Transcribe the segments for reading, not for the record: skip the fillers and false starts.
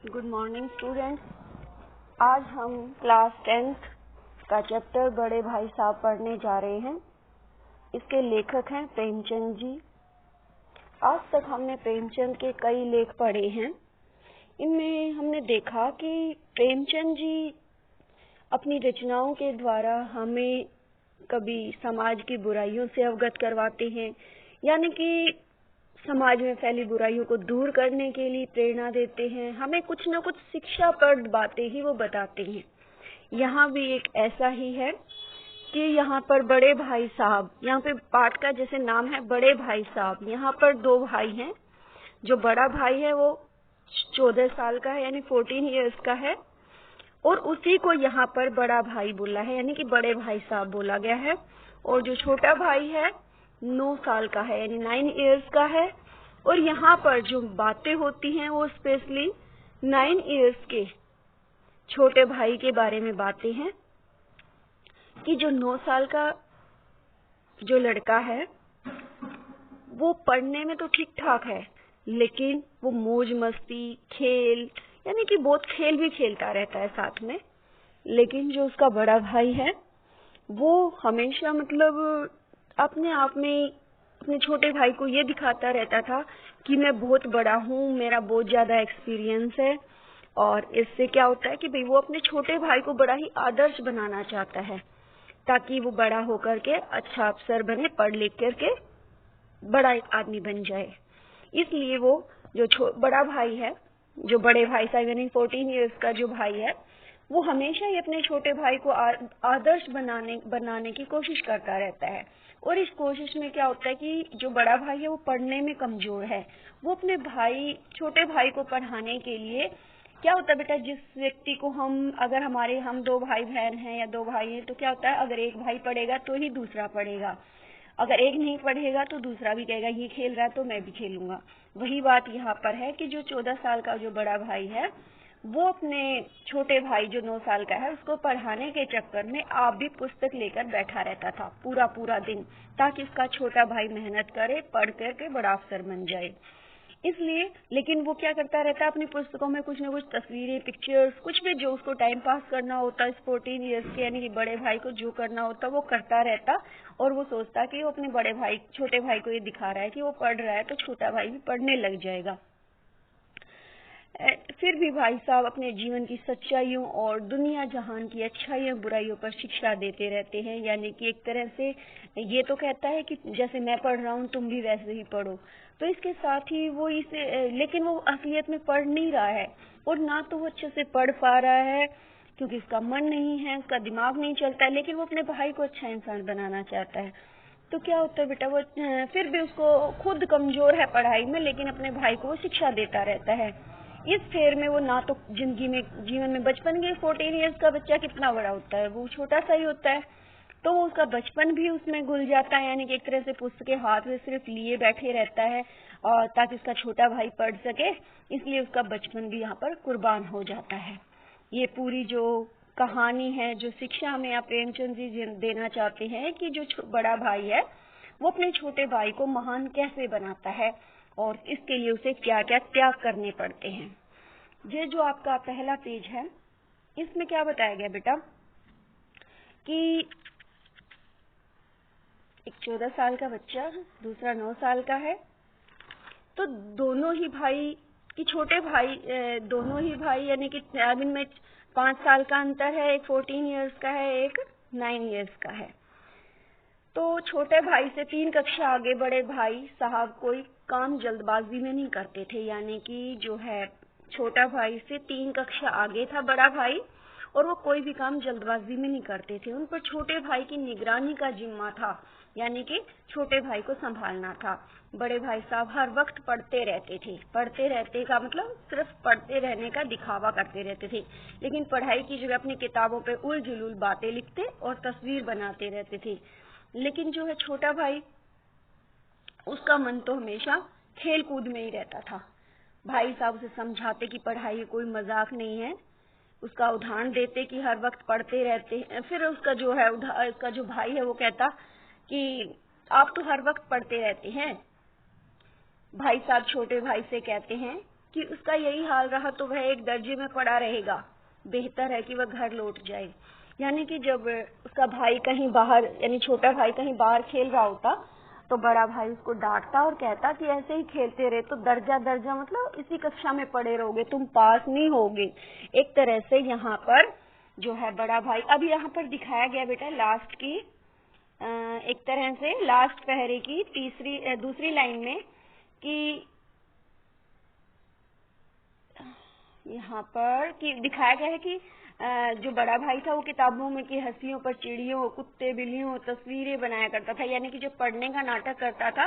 Good morning students. आज हम class 10th का चैप्टर बड़े भाई साहब पढ़ने जा रहे हैं। इसके लेखक हैं प्रेमचंद जी। आज तक हमने प्रेमचंद के कई लेख पढ़े हैं। इनमें हमने देखा कि प्रेमचंद जी अपनी रचनाओं के द्वारा हमें कभी समाज की बुराइयों से अवगत करवाते हैं, यानी कि समाज में फैली बुराइयों को दूर करने के लिए प्रेरणा देते हैं। हमें कुछ न कुछ शिक्षाप्रद बातें ही वो बताते हैं। यहाँ भी एक ऐसा ही है कि यहाँ पर बड़े भाई साहब, यहाँ पे पाठ का जैसे नाम है बड़े भाई साहब। यहाँ पर दो भाई हैं। जो बड़ा भाई है वो 14 साल का है, यानी 14 ईयर्स का है, और उसी को यहाँ पर बड़ा भाई बोला है, यानी कि बड़े भाई साहब बोला गया है। और जो छोटा भाई है 9 साल का है, यानी 9 ईयर्स का है। और यहाँ पर जो बातें होती हैं वो स्पेशली 9 ईयर्स के छोटे भाई के बारे में बातें हैं कि जो 9 साल का जो लड़का है वो पढ़ने में तो ठीक ठाक है, लेकिन वो मौज मस्ती, खेल, यानी कि बहुत खेल भी खेलता रहता है साथ में। लेकिन जो उसका बड़ा भाई है वो हमेशा मतलब अपने आप में अपने छोटे भाई को ये दिखाता रहता था कि मैं बहुत बड़ा हूँ, मेरा बहुत ज्यादा एक्सपीरियंस है। और इससे क्या होता है कि भाई वो अपने छोटे भाई को बड़ा ही आदर्श बनाना चाहता है, ताकि वो बड़ा होकर के अच्छा अफसर बने, पढ़ लिख करके बड़ा एक आदमी बन जाए। इसलिए वो जो बड़ा भाई है, जो बड़े भाई साहब यानी 14 ईयर्स का जो भाई है, वो हमेशा ही अपने छोटे भाई को आदर्श बनाने की कोशिश करता रहता है। और इस कोशिश में क्या होता है कि जो बड़ा भाई है वो पढ़ने में कमजोर है। वो अपने छोटे भाई को पढ़ाने के लिए क्या होता है बेटा, जिस व्यक्ति को अगर हम 2 भाई बहन हैं या 2 भाई हैं, तो क्या होता है, अगर एक भाई पढ़ेगा तो ही दूसरा पढ़ेगा, अगर एक नहीं पढ़ेगा तो दूसरा भी कहेगा ये खेल रहा है तो मैं भी खेलूंगा। वही बात यहाँ पर है कि जो 14 साल का जो बड़ा भाई है वो अपने छोटे भाई जो 9 साल का है उसको पढ़ाने के चक्कर में आप भी पुस्तक लेकर बैठा रहता था पूरा दिन, ताकि उसका छोटा भाई मेहनत करे, पढ़ करके बड़ा अफसर बन जाए। इसलिए लेकिन वो क्या करता रहता है, अपनी पुस्तकों में कुछ न कुछ तस्वीरें, पिक्चर्स, कुछ भी जो उसको टाइम पास करना होता, इस 14 ईयर्स के यानी कि बड़े भाई को जो करना होता वो करता रहता। और वो सोचता कि वो अपने छोटे भाई को ये दिखा रहा है कि वो पढ़ रहा है तो छोटा भाई भी पढ़ने लग जाएगा। फिर भी भाई साहब अपने जीवन की सच्चाइयों और दुनिया जहान की अच्छाइयों बुराइयों पर शिक्षा देते रहते हैं, यानी कि एक तरह से ये तो कहता है कि जैसे मैं पढ़ रहा हूँ तुम भी वैसे ही पढ़ो। तो इसके साथ ही वो लेकिन वो असलियत में पढ़ नहीं रहा है, और ना तो वो अच्छे से पढ़ पा रहा है क्योंकि उसका मन नहीं है, उसका दिमाग नहीं चलता है, लेकिन वो अपने भाई को अच्छा इंसान बनाना चाहता है। तो क्या होता है बेटा, वो फिर भी उसको खुद कमजोर है पढ़ाई में, लेकिन अपने भाई को वो शिक्षा देता रहता है। इस फेर में वो ना तो जीवन में बचपन के 14 ईयर्स का बच्चा कितना बड़ा होता है, वो छोटा सा ही होता है, तो वो उसका बचपन भी उसमें घुल जाता है, यानी कि एक तरह से पुस्तकें हाथ में सिर्फ लिए बैठे रहता है और ताकि उसका छोटा भाई पढ़ सके, इसलिए उसका बचपन भी यहाँ पर कुर्बान हो जाता है। ये पूरी जो कहानी है, जो शिक्षा हमें यहाँ प्रेमचंद जी देना चाहते हैं कि जो बड़ा भाई है वो अपने छोटे भाई को महान कैसे बनाता है और इसके लिए उसे क्या क्या त्याग करने पड़ते हैं। ये जो आपका पहला पेज है इसमें क्या बताया गया बेटा कि एक 14 साल का बच्चा, दूसरा 9 साल का है, तो दोनों ही भाई यानी कि इनमें 5 साल का अंतर है, एक 14 ईयर्स का है, एक 9 ईयर्स का है। तो छोटे भाई से 3 कक्षा आगे बड़े भाई साहब कोई काम जल्दबाजी में नहीं करते थे, यानी कि जो है छोटा भाई से 3 कक्षा आगे था बड़ा भाई, और वो कोई भी काम जल्दबाजी में नहीं करते थे। उन पर छोटे भाई की निगरानी का जिम्मा था, यानी कि छोटे भाई को संभालना था। बड़े भाई साहब हर वक्त पढ़ते रहते थे, पढ़ते रहते का मतलब सिर्फ पढ़ते रहने का दिखावा करते रहते थे, लेकिन पढ़ाई की जगह अपनी किताबों पे उल जुलूल बातें लिखते और तस्वीर बनाते रहते थे। लेकिन जो है छोटा भाई, उसका मन तो हमेशा खेल कूद में ही रहता था। भाई साहब उसे समझाते कि पढ़ाई कोई मजाक नहीं है, उसका उदाहरण देते कि हर वक्त पढ़ते रहते हैं। फिर उसका जो भाई है वो कहता कि आप तो हर वक्त पढ़ते रहते हैं। भाई साहब छोटे भाई से कहते हैं कि उसका यही हाल रहा तो वह एक दर्जे में पड़ा रहेगा, बेहतर है कि वह घर लौट जाए। यानी कि जब उसका भाई कहीं बाहर, यानी छोटा भाई कहीं बाहर खेल रहा होता तो बड़ा भाई उसको डांटता और कहता कि ऐसे ही खेलते रहे तो दर्जा दर्जा मतलब इसी कक्षा में पड़े रहोगे, तुम पास नहीं होगे। एक तरह से यहाँ पर जो है बड़ा भाई, अब यहाँ पर दिखाया गया बेटा लास्ट की एक तरह से लास्ट पहरे की दूसरी लाइन में कि यहाँ पर कि दिखाया गया है कि जो बड़ा भाई था वो किताबों में की हंसियों पर चिड़ियों, कुत्ते, बिल्लियों तस्वीरें बनाया करता था। यानी कि जो पढ़ने का नाटक करता था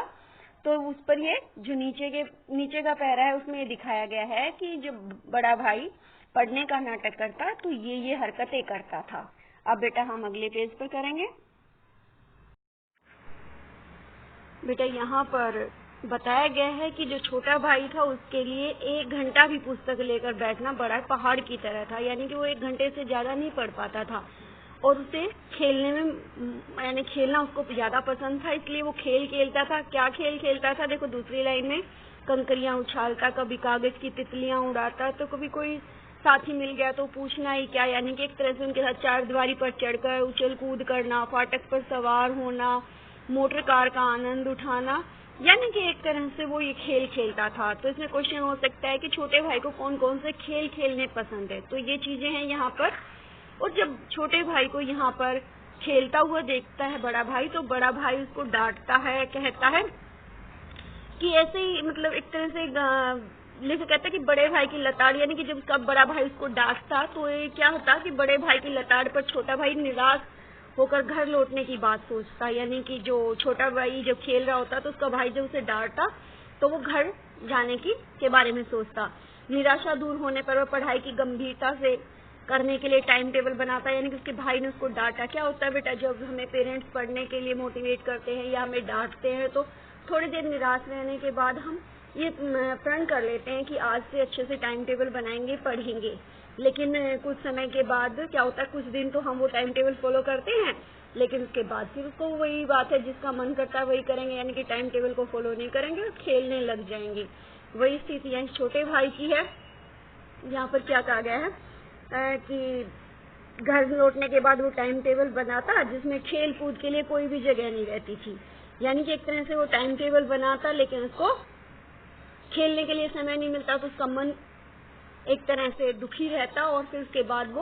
तो उस पर ये जो नीचे का पैरा है उसमें ये दिखाया गया है कि जो बड़ा भाई पढ़ने का नाटक करता तो ये हरकतें करता था। अब बेटा हम अगले पेज पर करेंगे। बेटा यहाँ पर बताया गया है कि जो छोटा भाई था उसके लिए 1 घंटा भी पुस्तक लेकर बैठना बड़ा पहाड़ की तरह था। यानी कि वो 1 घंटे से ज्यादा नहीं पढ़ पाता था और उसे खेलने में यानी खेलना उसको ज्यादा पसंद था, इसलिए वो खेल खेलता था। क्या खेल खेलता था देखो दूसरी लाइन में, कंकरियां उछालता, कभी कागज की तितलियां उड़ाता, तो कभी कोई साथी मिल गया तो पूछना ही क्या। यानी कि एक तरह से उनके साथ चारदीवारी पर चढ़कर उछल कूद करना, फाटक पर सवार होना, मोटर कार का आनंद उठाना, यानी कि एक तरह से वो ये खेल खेलता था। तो इसमें क्वेश्चन हो सकता है कि छोटे भाई को कौन कौन से खेल खेलने पसंद है, तो ये चीजें हैं यहाँ पर। और जब छोटे भाई को यहाँ पर खेलता हुआ देखता है बड़ा भाई तो बड़ा भाई उसको डांटता है, कहता है कि ऐसे ही मतलब एक तरह से लेकिन कहता है कि बड़े भाई की लताड़, यानी कि जब उसका बड़ा भाई उसको डांटता तो ये क्या होता कि बड़े भाई की लताड़ पर छोटा भाई निराश होकर घर लौटने की बात सोचता। यानी कि जो छोटा भाई जब खेल रहा होता तो उसका भाई जब उसे डांटता तो वो घर जाने के बारे में सोचता। निराशा दूर होने पर वह पढ़ाई की गंभीरता से करने के लिए टाइम टेबल बनाता। यानी कि उसके भाई ने उसको डांटा। क्या होता है बेटा, जब हमें पेरेंट्स पढ़ने के लिए मोटिवेट करते हैं या हमें डांटते हैं तो थोड़ी देर निराश रहने के बाद हम ये प्रण कर लेते हैं कि आज से अच्छे से टाइम टेबल बनाएंगे, पढ़ेंगे। लेकिन कुछ समय के बाद क्या होता है, कुछ दिन तो हम वो टाइम टेबल फॉलो करते हैं, लेकिन उसके बाद फिर उसको वही बात है जिसका मन करता है वही करेंगे, यानी कि टाइम टेबल को फॉलो नहीं करेंगे और खेलने लग जाएंगे। वही स्थिति यहाँ छोटे भाई की है। यहाँ पर क्या कहा गया है कि घर लौटने के बाद वो टाइम टेबल बनाता जिसमें खेल कूद के लिए कोई भी जगह नहीं रहती थी। यानी कि एक तरह से वो टाइम टेबल बनाता लेकिन उसको खेलने के लिए समय नहीं मिलता, तो उसका मन एक तरह से दुखी रहता और फिर उसके बाद वो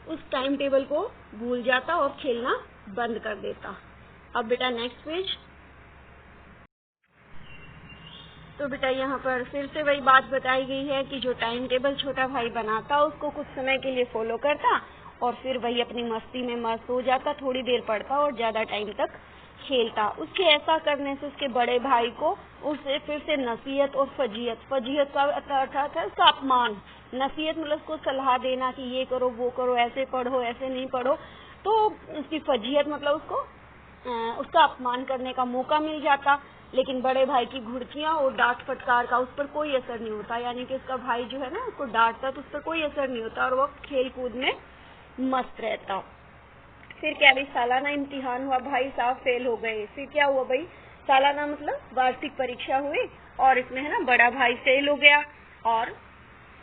उस टाइम टेबल को भूल जाता और खेलना बंद कर देता। अब बेटा नेक्स्ट पेज। तो बेटा यहाँ पर फिर से वही बात बताई गई है कि जो टाइम टेबल छोटा भाई बनाता उसको कुछ समय के लिए फॉलो करता और फिर वही अपनी मस्ती में मस्त हो जाता, थोड़ी देर पढ़ता और ज्यादा टाइम तक खेलता। उसके ऐसा करने से उसके बड़े भाई को उसे फिर से नसीहत और फजीहत का अर्थ है उसका अपमान। नसीहत मतलब उसको सलाह देना कि ये करो वो करो, ऐसे पढ़ो ऐसे नहीं पढ़ो, तो उसकी फजीहत मतलब उसको उसका अपमान करने का मौका मिल जाता। लेकिन बड़े भाई की घुड़कियां और डांट फटकार का उस पर कोई असर नहीं होता। यानी कि उसका भाई जो है ना उसको डांटता तो उस पर कोई असर नहीं होता और वो खेल कूद में मस्त रहता। फिर क्या भाई, सालाना इम्तिहान हुआ, भाई साहब फेल हो गए। फिर क्या हुआ भाई, सालाना मतलब वार्षिक परीक्षा हुई और इसमें है ना बड़ा भाई फेल हो गया और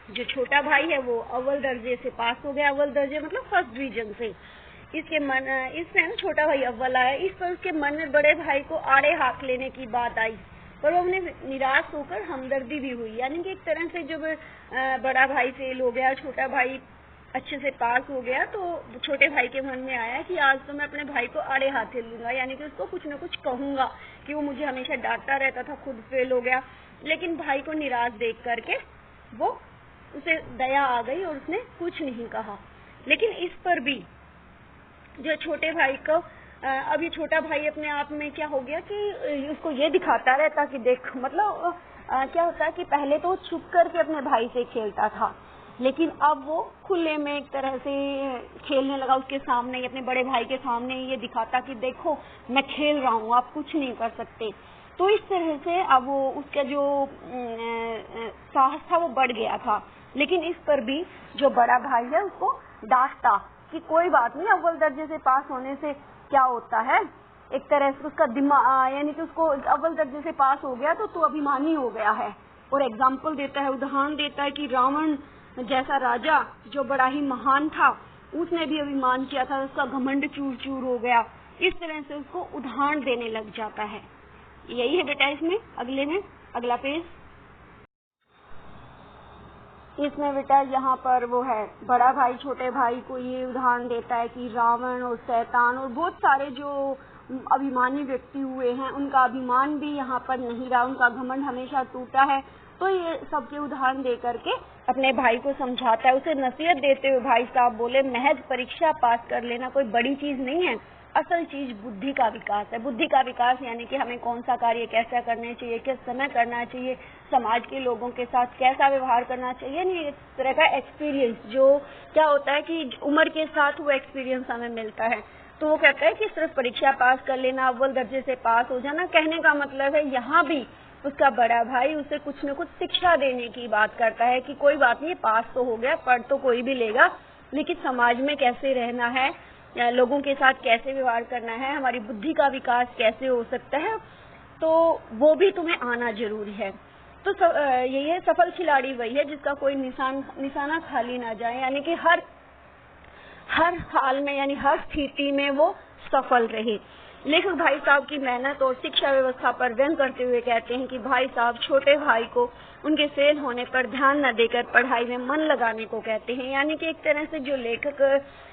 जो छोटा भाई है वो अव्वल दर्जे से पास हो गया। अव्वल दर्जे मतलब फर्स्ट डिवीजन से। इसमें ना छोटा भाई अव्वल आया। इस पर उसके मन में बड़े भाई को आड़े हाथ लेने की बात आई, पर वो उन्हें निराश होकर हमदर्दी भी हुई। यानी कि एक तरह से जब बड़ा भाई फेल हो गया, छोटा भाई अच्छे से पास हो गया, तो छोटे भाई के मन में आया कि आज तो मैं अपने भाई को आड़े हाथ लूंगा, यानी कि उसको कुछ न कुछ कहूंगा कि वो मुझे हमेशा डांटता रहता था, खुद फेल हो गया। लेकिन भाई को निराश देख करके वो उसे दया आ गई और उसने कुछ नहीं कहा। लेकिन इस पर भी जो छोटे भाई को अब ये छोटा भाई अपने आप में क्या हो गया कि उसको ये दिखाता रहता कि देख मतलब क्या होता है कि पहले तो छुप करके अपने भाई से खेलता था, लेकिन अब वो खुले में एक तरह से खेलने लगा। उसके सामने अपने बड़े भाई के सामने ये दिखाता कि देखो मैं खेल रहा हूँ, आप कुछ नहीं कर सकते। तो इस तरह से अब वो उसका जो साहस था वो बढ़ गया था। लेकिन इस पर भी जो बड़ा भाई है उसको डांटता कि कोई बात नहीं, अव्वल दर्जे से पास होने से क्या होता है, एक तरह से उसका दिमाग यानी कि उसको अव्वल दर्जे से पास हो गया तो तू अभिमानी हो गया है, और एग्जाम्पल देता है, उदाहरण देता है कि रावण जैसा राजा जो बड़ा ही महान था, उसने भी अभिमान किया था, उसका घमंड चूर चूर हो गया। इस तरह से उसको उदाहरण देने लग जाता है। यही है बेटा इसमें। अगले में अगला पेज। इसमें बेटा यहाँ पर वो है, बड़ा भाई छोटे भाई को ये उदाहरण देता है कि रावण और शैतान और बहुत सारे जो अभिमानी व्यक्ति हुए हैं, उनका अभिमान भी यहाँ पर नहीं रहा, उनका घमंड हमेशा टूटा है। तो ये सबके उदाहरण दे करके अपने भाई को समझाता है। उसे नसीहत देते हुए भाई साहब बोले, महज परीक्षा पास कर लेना कोई बड़ी चीज नहीं है, असल चीज बुद्धि का विकास है। बुद्धि का विकास यानी कि हमें कौन सा कार्य कैसा करना चाहिए, किस समय करना चाहिए, समाज के लोगों के साथ कैसा व्यवहार करना चाहिए, यानी इस तरह का एक्सपीरियंस। जो क्या होता है कि उम्र के साथ वो एक्सपीरियंस हमें मिलता है। तो वो कहता है कि सिर्फ परीक्षा पास कर लेना, अव्वल दर्जे से पास हो जाना, कहने का मतलब है यहाँ भी उसका बड़ा भाई उसे कुछ न कुछ शिक्षा देने की बात करता है कि कोई बात नहीं, पास तो हो गया, पढ़ तो कोई भी लेगा, लेकिन समाज में कैसे रहना है, लोगों के साथ कैसे व्यवहार करना है, हमारी बुद्धि का विकास कैसे हो सकता है, तो वो भी तुम्हें आना जरूरी है। तो यही है, सफल खिलाड़ी वही है जिसका कोई निशाना खाली ना जाए, यानी कि हर हाल में यानी हर स्थिति में वो सफल रहे। लेखक भाई साहब की मेहनत और शिक्षा व्यवस्था पर व्यंग करते हुए कहते हैं कि भाई साहब छोटे भाई को उनके फेल होने पर ध्यान न देकर पढ़ाई में मन लगाने को कहते हैं। यानी कि एक तरह से जो लेखक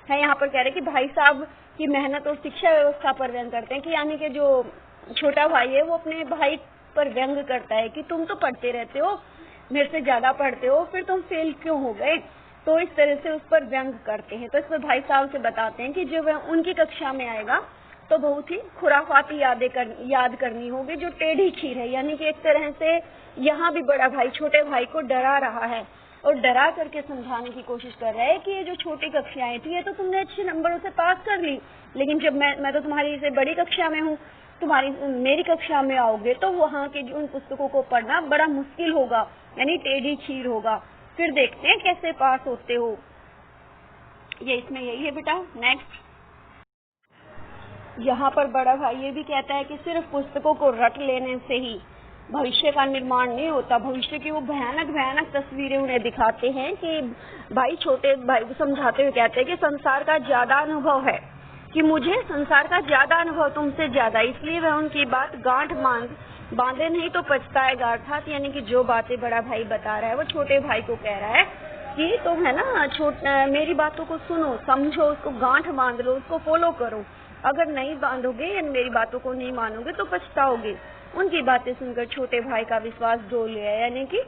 है यहाँ पर कह रहे हैं कि भाई साहब की मेहनत और शिक्षा व्यवस्था पर व्यंग करते हैं कि यानी कि जो छोटा भाई है वो अपने भाई पर व्यंग करता है कि तुम तो पढ़ते रहते हो, मेरे से ज्यादा पढ़ते हो, फिर तुम फेल क्यों हो गए। तो इस तरह से उस पर व्यंग करते हैं। तो इस पर भाई साहब से बताते हैं कि जब वह उनकी कक्षा में आएगा तो बहुत ही खुराफाती याद करनी होगी जो टेढ़ी खीर है। यानी कि एक तरह से यहाँ भी बड़ा भाई छोटे भाई को डरा रहा है और डरा करके समझाने की कोशिश कर रहा है कि ये जो छोटी कक्षाएं थी, ये तो तुमने अच्छे नंबरों से पास कर ली, लेकिन जब मैं तो तुम्हारी से बड़ी कक्षा में हूँ, मेरी कक्षा में आओगे तो वहाँ के उन पुस्तकों को पढ़ना बड़ा मुश्किल होगा, यानी टेढ़ी खीर होगा, फिर देखते हैं कैसे पास होते हो। ये इसमें यही है बेटा। नेक्स्ट, यहाँ पर बड़ा भाई ये भी कहता है कि सिर्फ पुस्तकों को रट लेने से ही भविष्य का निर्माण नहीं होता। भविष्य की वो भयानक तस्वीरें उन्हें दिखाते हैं कि भाई छोटे भाई को समझाते हुए कहते हैं कि संसार का ज्यादा अनुभव है, कि मुझे संसार का ज्यादा अनुभव तुमसे ज्यादा, इसलिए वह उनकी बात गांठ बांधे नहीं तो पछताएगा। अर्थात यानी कि जो बातें बड़ा भाई बता रहा है वो छोटे भाई को कह रहा है कि तुम है ना मेरी बातों को सुनो, समझो, उसको गांठ बांध लो, उसको फॉलो करो। अगर नहीं बांधोगे या मेरी बातों को नहीं मानोगे तो पछताओगे। उनकी बातें सुनकर छोटे भाई का विश्वास डोल गया, यानी कि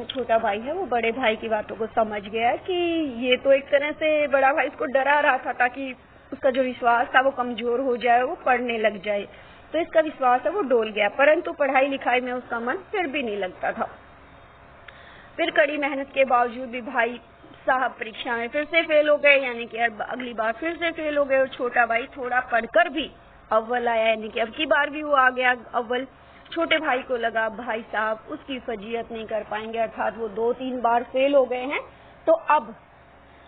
छोटा भाई है वो बड़े भाई की बातों को समझ गया कि ये तो एक तरह से बड़ा भाई इसको डरा रहा था ताकि उसका जो विश्वास था वो कमजोर हो जाए, वो पढ़ने लग जाए। तो इसका विश्वास है वो डोल गया, परंतु पढ़ाई लिखाई में उसका मन फिर भी नहीं लगता था। फिर कड़ी मेहनत के बावजूद भी भाई साहब परीक्षा में फिर से फेल हो गए, यानी कि अगली बार फिर से फेल हो गए, और छोटा भाई थोड़ा पढ़कर भी अव्वल आया, यानी कि अब की बार भी वो आ गया अव्वल। छोटे भाई को लगा भाई साहब उसकी फजीयत नहीं कर पाएंगे, अर्थात वो 2-3 बार फेल हो गए हैं तो अब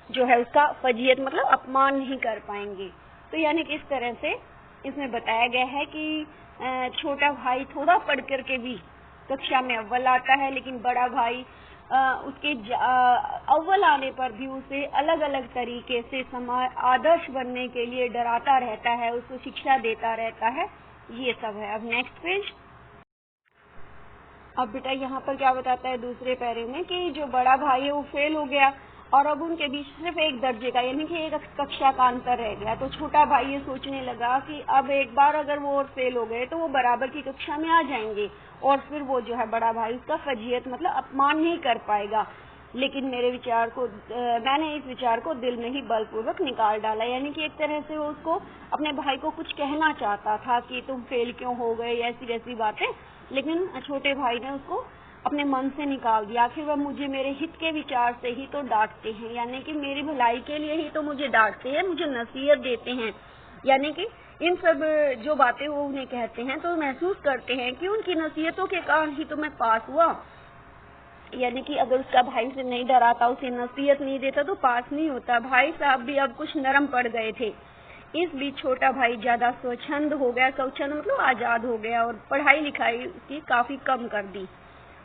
जो है उसका फजीयत मतलब अपमान नहीं कर पाएंगे। तो यानी कि इस तरह से इसमें बताया गया है कि छोटा भाई थोड़ा पढ़ करके भी कक्षा में अव्वल आता है, लेकिन बड़ा भाई उसके अव्वल आने पर भी उसे अलग अलग तरीके से आदर्श बनने के लिए डराता रहता है, उसको शिक्षा देता रहता है। ये सब है। अब नेक्स्ट पेज। अब बेटा यहाँ पर क्या बताता है दूसरे पैरे में कि जो बड़ा भाई है वो फेल हो गया और अब उनके बीच सिर्फ एक दर्जे का यानी कि एक कक्षा का अंतर रह गया। तो छोटा भाई ये सोचने लगा कि अब एक बार अगर वो और फेल हो गए तो वो बराबर की कक्षा में आ जाएंगे और फिर वो जो है बड़ा भाई उसका फजीयत मतलब अपमान नहीं कर पाएगा। लेकिन मैंने इस विचार को दिल में ही बलपूर्वक निकाल डाला, यानी कि एक तरह से वो उसको अपने भाई को कुछ कहना चाहता था कि तुम फेल क्यों हो गए, ऐसी वैसी बातें, लेकिन छोटे भाई ने उसको अपने मन से निकाल दिया। आखिर वह मुझे मेरे हित के विचार से ही तो डांटते हैं, यानी कि मेरी भलाई के लिए ही तो मुझे डांटते हैं, मुझे नसीहत देते हैं, यानी कि इन सब जो बातें वो उन्हें कहते हैं तो महसूस करते हैं कि उनकी नसीहतों के कारण ही तो मैं पास हुआ। यानी कि अगर उसका भाई से नहीं डराता, उसे नसीहत नहीं देता तो पास नहीं होता। भाई साहब भी अब कुछ नरम पड़ गए थे, इस बीच छोटा भाई ज्यादा स्वच्छंद हो गया, स्वच्छंद मतलब आजाद हो गया और पढ़ाई लिखाई उसकी काफी कम कर दी।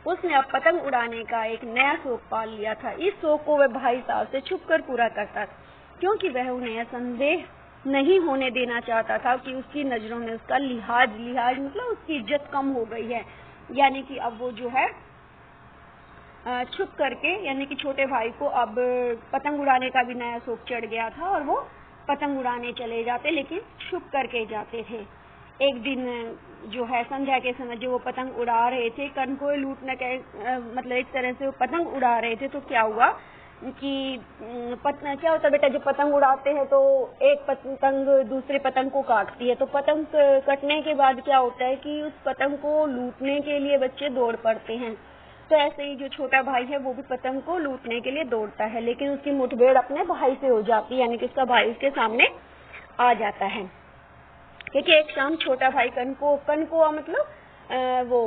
उसने अब पतंग उड़ाने का एक नया शौक पाल लिया था। इस शौक को वह भाई साहब से छुपकर पूरा करता था, क्योंकि वह उन्हें संदेह नहीं होने देना चाहता था कि उसकी नजरों में उसका लिहाज मतलब उसकी इज्जत कम हो गई है। यानी कि अब वो जो है छुप करके, यानी कि छोटे भाई को अब पतंग उड़ाने का भी नया शौक चढ़ गया था और वो पतंग उड़ाने चले जाते, लेकिन छुप करके जाते थे। एक दिन जो है संध्या के समय जो वो पतंग उड़ा रहे थे, कनकोए लूटने के मतलब एक तरह से वो पतंग उड़ा रहे थे, तो क्या हुआ कि क्या होता है बेटा, जब पतंग उड़ाते हैं तो एक पतंग दूसरे पतंग को काटती है, तो पतंग कटने के बाद क्या होता है कि उस पतंग को लूटने के लिए बच्चे दौड़ पड़ते हैं। तो ऐसे ही जो छोटा भाई है वो भी पतंग को लूटने के लिए दौड़ता है, लेकिन उसकी मुठभेड़ अपने भाई से हो जाती है, यानी कि उसका भाई उसके सामने आ जाता है। क्योंकि एक शाम छोटा भाई कनकोआ मतलब वो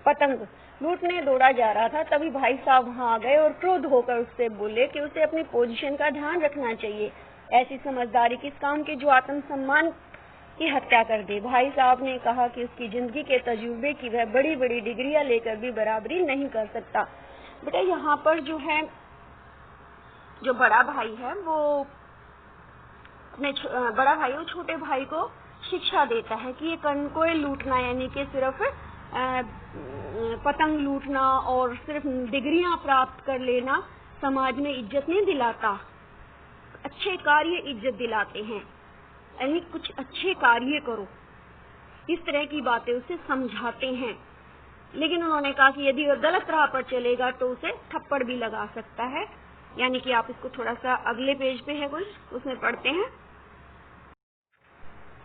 पतंग लूटने दौड़ा जा रहा था, तभी भाई साहब वहां आ गए और क्रोध होकर उससे बोले कि उसे अपनी पोजीशन का ध्यान रखना चाहिए। ऐसी समझदारी किस काम की जो आत्मसम्मान की हत्या कर दे। भाई साहब ने कहा कि उसकी जिंदगी के तजुर्बे की वह बड़ी बड़ी डिग्रियां लेकर भी बराबरी नहीं कर सकता। बेटा यहाँ पर जो है जो बड़ा भाई है वो अपने बड़ा भाई वो छोटे भाई को शिक्षा देता है कि ये कनकोए लूटना यानी कि सिर्फ पतंग लूटना और सिर्फ डिग्रियां प्राप्त कर लेना समाज में इज्जत नहीं दिलाता, अच्छे कार्य इज्जत दिलाते हैं, यानी कुछ अच्छे कार्य करो। इस तरह की बातें उसे समझाते हैं। लेकिन उन्होंने कहा कि यदि वह गलत राह पर चलेगा तो उसे थप्पड़ भी लगा सकता है। यानी कि आप इसको थोड़ा सा अगले पेज पे है कुछ उसमें पढ़ते हैं।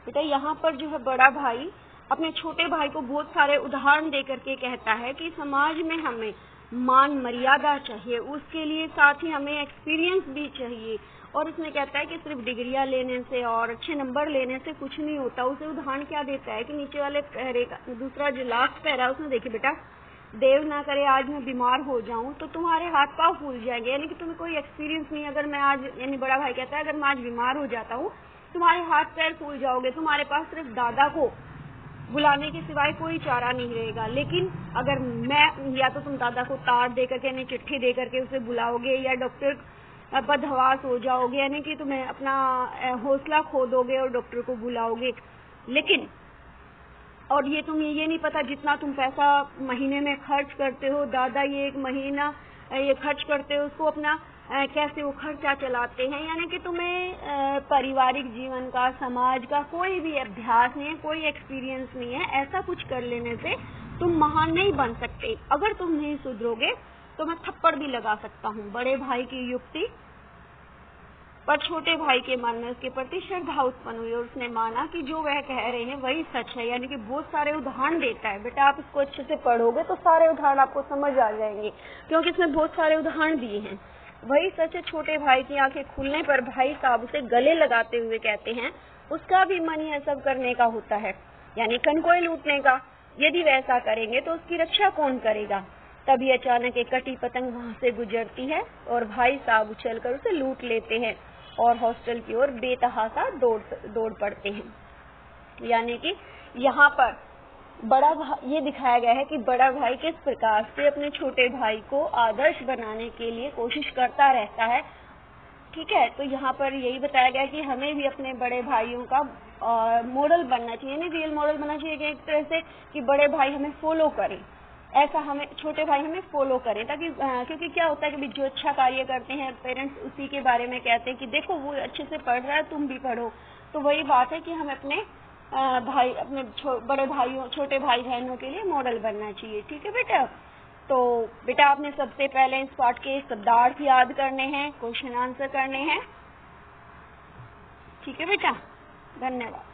बेटा यहाँ पर जो है बड़ा भाई अपने छोटे भाई को बहुत सारे उदाहरण दे करके कहता है कि समाज में हमें मान मर्यादा चाहिए, उसके लिए साथ ही हमें एक्सपीरियंस भी चाहिए। और इसमें कहता है कि सिर्फ डिग्रियां लेने से और अच्छे नंबर लेने से कुछ नहीं होता। उसे उदाहरण क्या देता है कि नीचे वाले पैरे का दूसरा जो लास्ट पैरा उसमें देखिए बेटा, देव ना करे आज मैं बीमार हो जाऊं तो तुम्हारे हाथ पांव फूल जाएंगे, यानी कि तुम्हें कोई एक्सपीरियंस नहीं। अगर मैं आज, यानी बड़ा भाई कहता है अगर मैं आज बीमार हो जाता हूँ तुम्हारे हाथ पैर फूल जाओगे, तुम्हारे पास सिर्फ दादा को बुलाने के सिवाय कोई चारा नहीं रहेगा। लेकिन अगर मैं, या तो तुम दादा को तार दे करके यानी चिट्ठी दे करके उसे बुलाओगे, या डॉक्टर बदहवास हो जाओगे, यानी कि तुम्हें अपना हौसला खो दोगे और डॉक्टर को बुलाओगे। लेकिन और ये तुम्हें ये नहीं पता जितना तुम पैसा महीने में खर्च करते हो, दादा ये एक महीना ये खर्च करते हो, उसको अपना कैसे वो खर्चा चलाते हैं। यानी कि तुम्हें पारिवारिक जीवन का, समाज का कोई भी अभ्यास नहीं है, कोई एक्सपीरियंस नहीं है। ऐसा कुछ कर लेने से तुम महान नहीं बन सकते। अगर तुम नहीं सुधरोगे तो मैं थप्पड़ भी लगा सकता हूँ। बड़े भाई की युक्ति पर छोटे भाई के मन में उसके प्रति श्रद्धा उत्पन्न हुई और उसने माना कि जो वह कह रहे हैं वही सच है। यानी कि बहुत सारे उदाहरण देता है। बेटा आप इसको अच्छे से पढ़ोगे तो सारे उदाहरण आपको समझ आ जाएंगे, क्योंकि इसमें बहुत सारे उदाहरण दिए हैं। वही सच है। छोटे भाई की आंखें खुलने पर भाई साहब उसे गले लगाते हुए कहते हैं उसका भी मन यह सब करने का होता है, यानी कनकोए लूटने का। यदि वैसा करेंगे तो उसकी रक्षा कौन करेगा। तभी अचानक एक कटी पतंग वहां से गुजरती है और भाई साहब उछलकर उसे लूट लेते हैं और हॉस्टल की ओर बेतहासा दौड़ पड़ते हैं। यानी कि यहाँ पर बड़ा भाई, ये दिखाया गया है कि बड़ा भाई किस प्रकार से अपने छोटे भाई को आदर्श बनाने के लिए कोशिश करता रहता है। ठीक है, तो यहाँ पर यही बताया गया कि हमें भी अपने बड़े भाइयों का मॉडल बनना चाहिए, नहीं रियल मॉडल बनना चाहिए कि एक तरह से कि बड़े भाई हमें फॉलो करें, ऐसा हमें छोटे भाई हमें फॉलो करें। ताकि क्योंकि क्या होता है कि जो अच्छा कार्य करते हैं पेरेंट्स उसी के बारे में कहते हैं कि देखो वो अच्छे से पढ़ रहा है तुम भी पढ़ो। तो वही बात है कि हमें अपने भाई, अपने बड़े भाइयों, छोटे भाई बहनों के लिए मॉडल बनना चाहिए। ठीक है बेटा, तो बेटा आपने सबसे पहले इस पाठ के शब्दार्थ याद करने हैं, क्वेश्चन आंसर करने हैं। ठीक है बेटा, धन्यवाद।